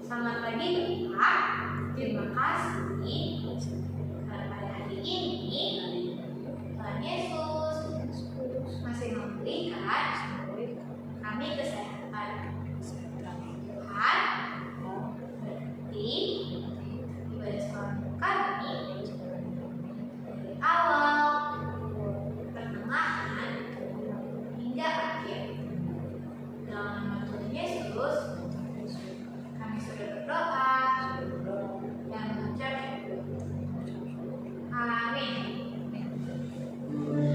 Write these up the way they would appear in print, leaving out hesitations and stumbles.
Selamat pagi Bapak, terima kasih pada hari ini Tuhan Yesus masih memberikan kami kesehatan. Tuhan berarti ibadah semalam kami dari awal, pertengahan hingga akhir. Dalam nama Tuhan Yesus kami sudah berdoa dan mengucap syukur. Amin.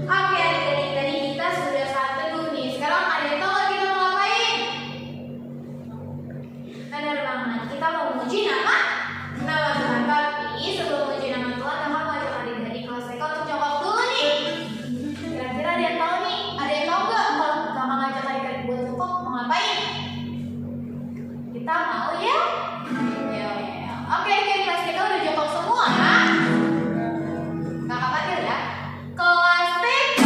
Oke adik-adik, tadi kita sudah saat teduh nih. Sekarang ada yang tahu kita mau ngapain? Benar banget, kita mau memuji nama Tuhan. Tapi sebelum memuji nama Tuhan, kakak mau ajak adik-adik kelas TK untuk jawab dulu nih. Kira-kira ada yang tahu nih? Ada yang tahu nggak kalau kakak ngajak adik-adik buat jongkok mau ngapain? Kita mau ya? Ya. Oke, kelas TK udah jongkok semua. Kakak panggil ya. Kelas TK,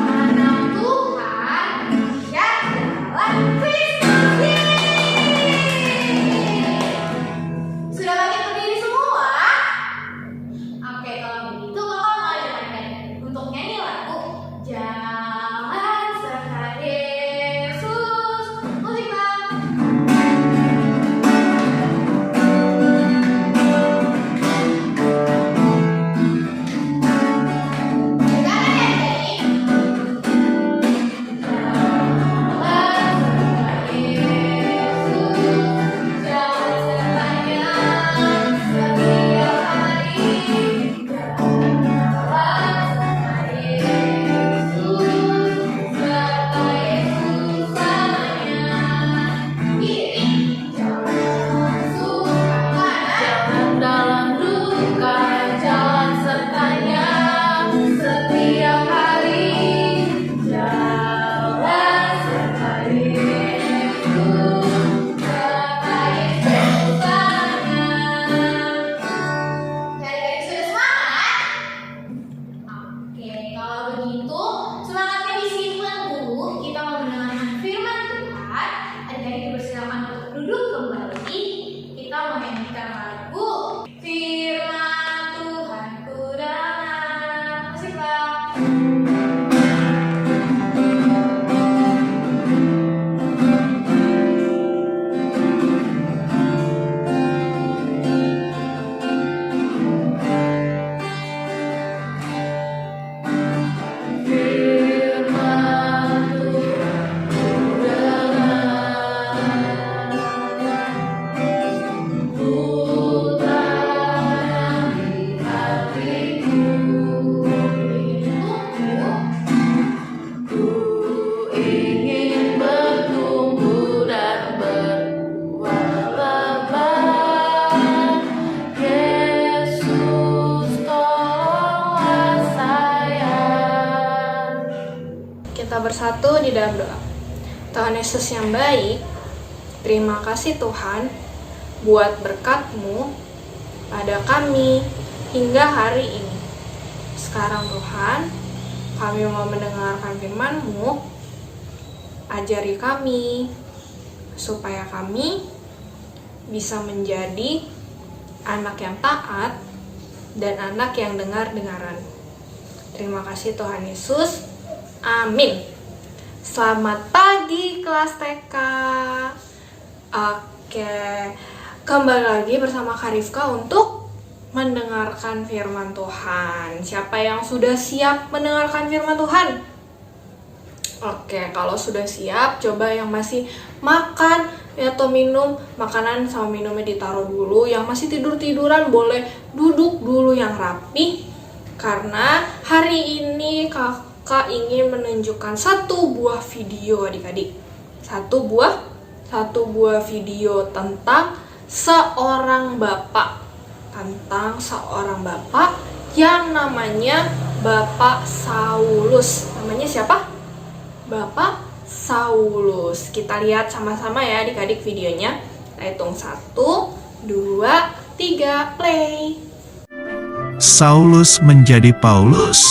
anak Tuhan, yang dalam Kristus. Sudah bangkit berdiri semua? Oke, kalau begitu kakak mau ajak adik-adik untuk nyanyi lagu Jalan Serta Yesus. Musik bang. Kita bersatu di dalam doa. Tuhan Yesus yang baik, terima kasih Tuhan buat berkat-Mu pada kami hingga hari ini. Sekarang Tuhan, kami mau mendengarkan firman-Mu. Ajari kami supaya kami bisa menjadi anak yang taat dan anak yang dengar-dengaran. Terima kasih Tuhan Yesus. Amin. Selamat pagi kelas TK. Oke, kembali lagi bersama Kak Rifka untuk mendengarkan firman Tuhan. Siapa yang sudah siap mendengarkan firman Tuhan? Oke, kalau sudah siap, coba yang masih makan atau minum, makanan sama minumnya ditaruh dulu. Yang masih tidur-tiduran boleh duduk dulu yang rapi. Karena hari ini Kakak ingin menunjukkan satu buah video adik-adik. Satu buah video tentang seorang bapak. Tentang seorang bapak yang namanya Bapak Saulus. Namanya siapa? Bapak Saulus. Kita lihat sama-sama ya adik-adik videonya. Kita hitung 1, 2, 3, play. Saulus menjadi Paulus.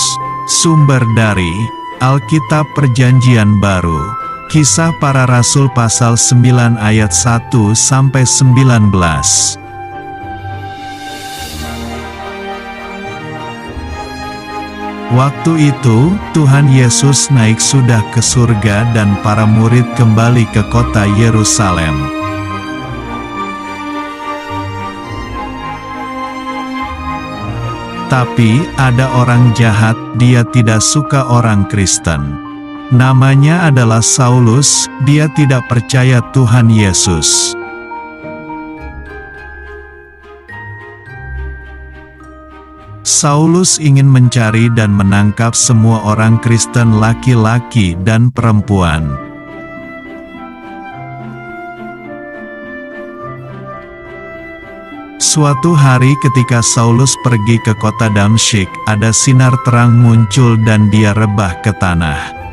Sumber dari Alkitab Perjanjian Baru, Kisah Para Rasul pasal 9 ayat 1-19. Waktu itu, Tuhan Yesus naik sudah ke surga dan para murid kembali ke kota Yerusalem. Tapi, ada orang jahat, dia tidak suka orang Kristen. Namanya adalah Saulus, dia tidak percaya Tuhan Yesus. Saulus ingin mencari dan menangkap semua orang Kristen laki-laki dan perempuan. Suatu hari ketika Saulus pergi ke kota Damsyik, ada sinar terang muncul dan dia rebah ke tanah.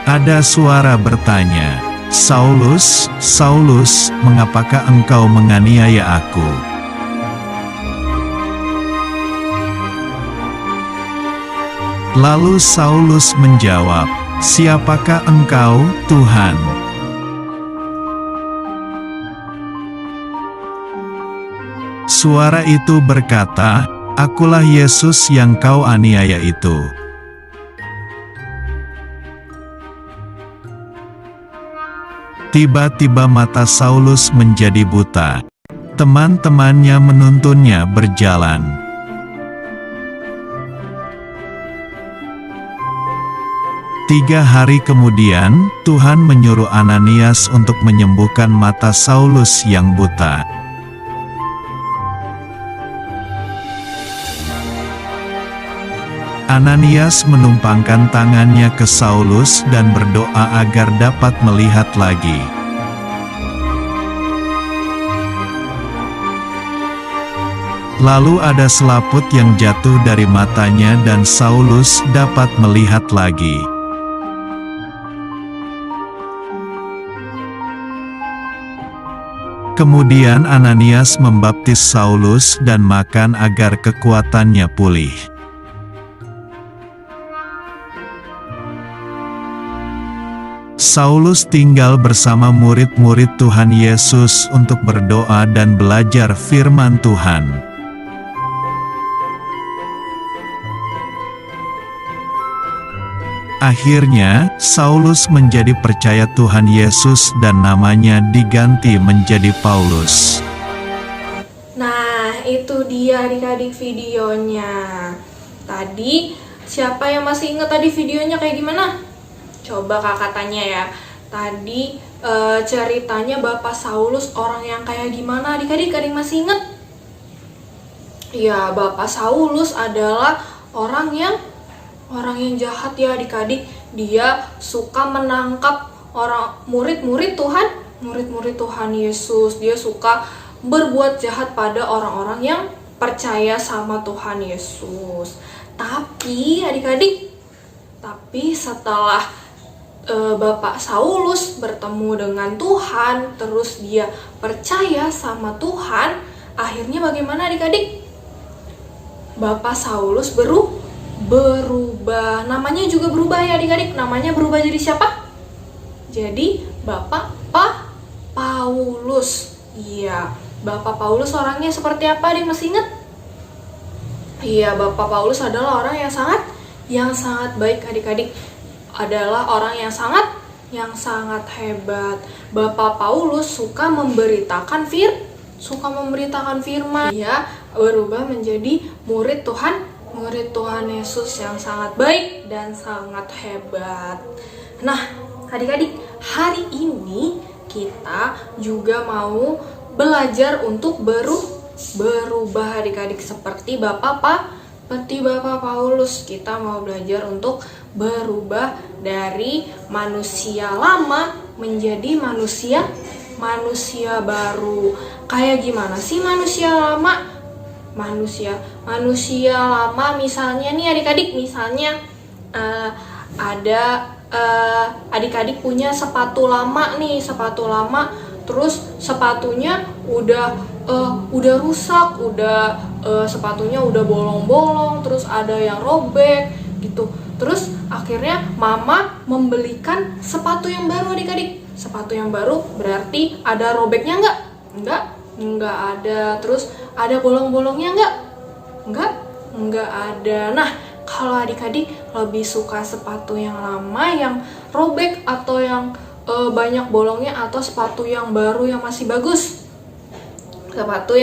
Ada suara bertanya, "Saulus, Saulus, mengapakah engkau menganiaya aku?" Lalu Saulus menjawab, "Siapakah engkau, Tuhan?" Suara itu berkata, "Akulah Yesus yang kau aniaya itu." Tiba-tiba mata Saulus menjadi buta. Teman-temannya menuntunnya berjalan. Tiga hari kemudian, Tuhan menyuruh Ananias untuk menyembuhkan mata Saulus yang buta. Ananias menumpangkan tangannya ke Saulus dan berdoa agar dapat melihat lagi. Lalu ada selaput yang jatuh dari matanya dan Saulus dapat melihat lagi. Kemudian Ananias membaptis Saulus dan makan agar kekuatannya pulih. Saulus tinggal bersama murid-murid Tuhan Yesus untuk berdoa dan belajar firman Tuhan. Akhirnya, Saulus menjadi percaya Tuhan Yesus dan namanya diganti menjadi Paulus. Nah, itu dia adik-adik videonya. Tadi, siapa yang masih ingat tadi videonya kayak gimana? Coba kakak tanya ya. Tadi ceritanya Bapak Saulus orang yang kayak gimana? Adik-adik, ada yang masih ingat? Ya, Bapak Saulus adalah orang yang jahat ya adik-adik. Dia suka menangkap orang murid-murid Tuhan Yesus. Dia suka berbuat jahat pada orang-orang yang percaya sama Tuhan Yesus. Tapi adik-adik, setelah Bapak Saulus bertemu dengan Tuhan, terus dia percaya sama Tuhan, akhirnya bagaimana adik-adik? Bapak Saulus berubah, namanya juga berubah ya adik-adik. Namanya berubah jadi siapa? Jadi Bapak Paulus. Iya, Bapak Paulus orangnya seperti apa, adik masih ingat? Iya, Bapak Paulus adalah orang yang sangat baik adik-adik. Adalah orang yang sangat hebat. Bapak Paulus suka memberitakan firman. Dia berubah menjadi murid Tuhan Yesus yang sangat baik dan sangat hebat. Nah, adik-adik, hari ini kita juga mau belajar untuk berubah adik-adik seperti Bapak Paulus. Kita mau belajar untuk berubah dari manusia lama menjadi manusia baru. Kayak gimana sih manusia lama? Manusia lama misalnya nih adik-adik, misalnya ada adik-adik punya sepatu lama, terus sepatunya udah udah rusak, udah sepatunya udah bolong-bolong, terus ada yang robek gitu. Terus akhirnya mama membelikan sepatu yang baru adik-adik. Sepatu yang baru berarti ada robeknya nggak? Nggak ada. Terus ada bolong-bolongnya nggak? Nggak ada. Nah, kalau adik-adik lebih suka sepatu yang lama, yang robek, atau yang banyak bolongnya, atau sepatu yang baru yang masih bagus? Sepatu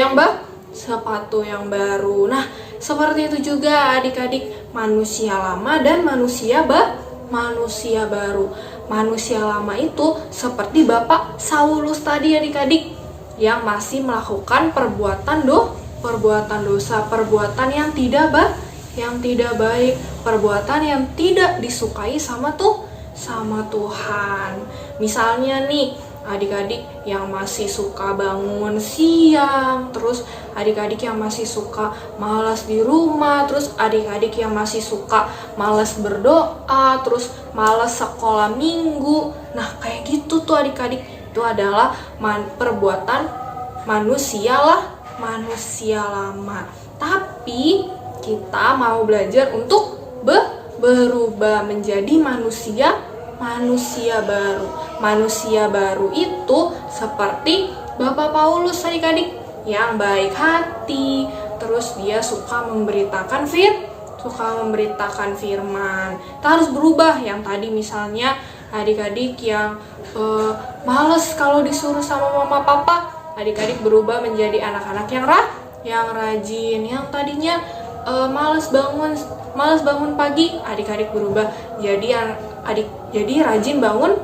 yang baru. Nah, seperti itu juga adik-adik, manusia lama dan manusia baru. Manusia lama itu seperti Bapak Saulus tadi adik-adik, yang masih melakukan perbuatan dosa, perbuatan yang tidak baik, perbuatan yang tidak disukai sama Tuhan. Misalnya nih, adik-adik yang masih suka bangun siang, terus adik-adik yang masih suka malas di rumah, terus adik-adik yang masih suka malas berdoa, terus malas sekolah minggu. Nah, kayak gitu tuh adik-adik, itu adalah perbuatan manusia lama. Tapi kita mau belajar untuk berubah menjadi manusia baru. Manusia baru itu seperti Bapak Paulus adik-adik, yang baik hati, terus dia suka memberitakan firman. Kita harus berubah. Yang tadi misalnya adik-adik yang males kalau disuruh sama mama papa, adik-adik berubah menjadi anak-anak yang rajin. Yang tadinya males bangun pagi, adik-adik berubah jadi rajin bangun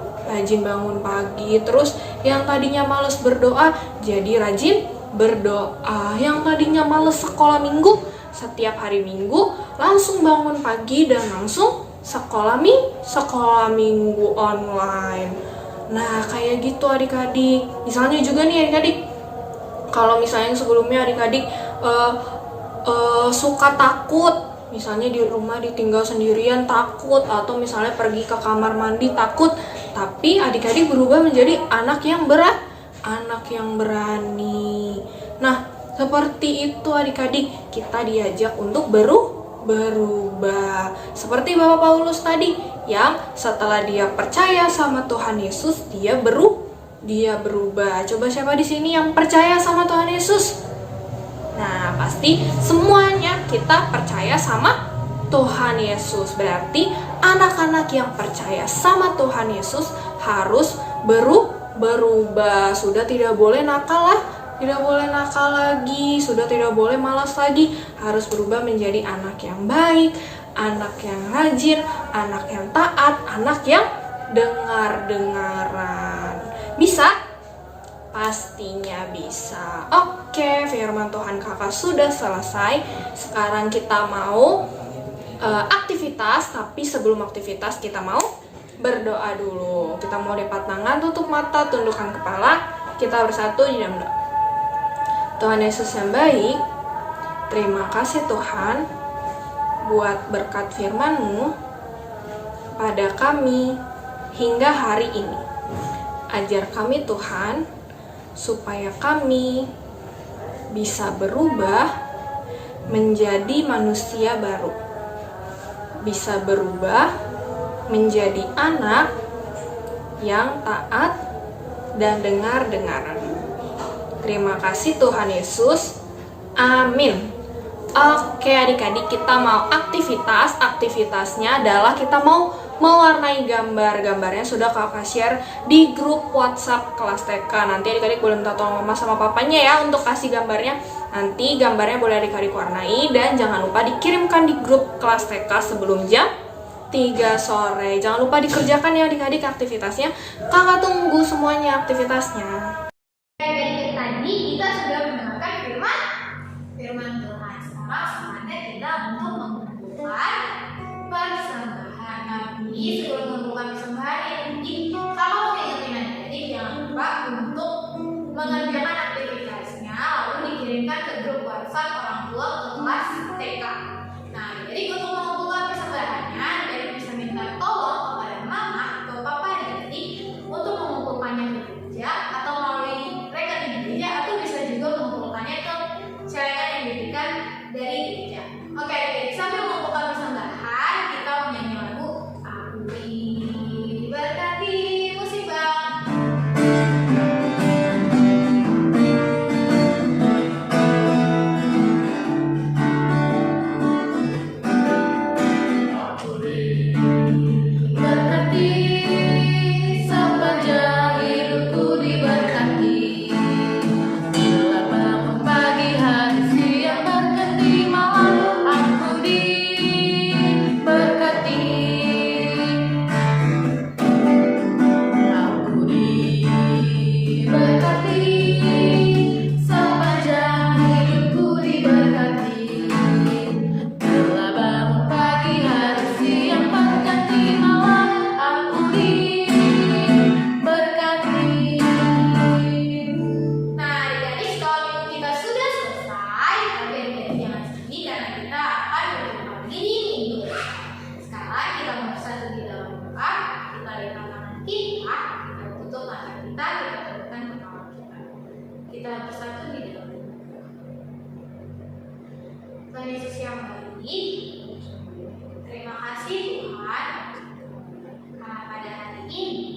pagi. Terus yang tadinya males berdoa jadi rajin berdoa. Yang tadinya males sekolah minggu, setiap hari Minggu langsung bangun pagi dan langsung sekolah minggu online. Nah, kayak gitu adik-adik. Misalnya juga nih adik-adik, kalau misalnya sebelumnya adik-adik suka takut, misalnya di rumah ditinggal sendirian takut, atau misalnya pergi ke kamar mandi takut, tapi adik-adik berubah menjadi anak yang berani. Nah, seperti itu adik-adik, kita diajak untuk berubah. Seperti Bapak Paulus tadi, yang setelah dia percaya sama Tuhan Yesus, dia berubah. Coba siapa di sini yang percaya sama Tuhan Yesus? Nah, pasti semuanya kita percaya sama Tuhan Yesus. Berarti anak-anak yang percaya sama Tuhan Yesus harus berubah. Sudah tidak boleh nakal lagi, sudah tidak boleh malas lagi, harus berubah menjadi anak yang baik, anak yang rajin, anak yang taat, anak yang dengar-dengaran. Bisa? Pastinya bisa. Oke, firman Tuhan kakak sudah selesai. Sekarang kita mau aktivitas, tapi sebelum aktivitas kita mau berdoa dulu. Kita mau lipat tangan, tutup mata, tundukkan kepala. Kita bersatu di dalam doa. Tuhan Yesus yang baik, terima kasih Tuhan buat berkat firman-Mu pada kami hingga hari ini. Ajar kami Tuhan, supaya kami bisa berubah menjadi manusia baru, bisa berubah menjadi anak yang taat dan dengar-dengaran. Terima kasih Tuhan Yesus, amin. Oke adik-adik, kita mau aktivitasnya adalah kita mau mewarnai gambarnya sudah kakak share di grup WhatsApp kelas TK. Nanti adik-adik boleh minta tolong mama sama papanya ya untuk kasih gambarnya. Nanti gambarnya boleh adik-adik warnai dan jangan lupa dikirimkan di grup kelas TK sebelum jam 3 sore. Jangan lupa dikerjakan ya adik-adik aktivitasnya. Kakak tunggu semuanya aktivitasnya. Dari tadi kita sudah mendengarkan firman Tuhan. Sekarang saatnya kita untuk mengumpulkan persembahan. Tapi sebelum mengumpulkan persembahan ini, kalau ingetin adik-adik jangan lupa untuk mengerjakan aktivitasnya lalu dikirimkan ke grup WhatsApp orang tua kelas TK. Nah, jadi untuk mengumpulkan persembahannya, adik bisa minta tolong kepada mama atau papa adik untuk mengumpulkannya di gereja atau melalui rekening gereja, atau bisa juga mengumpulkan kita tutup mata kita tundukkan kepala kita. Kita bersatu di dalam doa. Tuhan Yesus yang baik, terima kasih Tuhan karena pada hari ini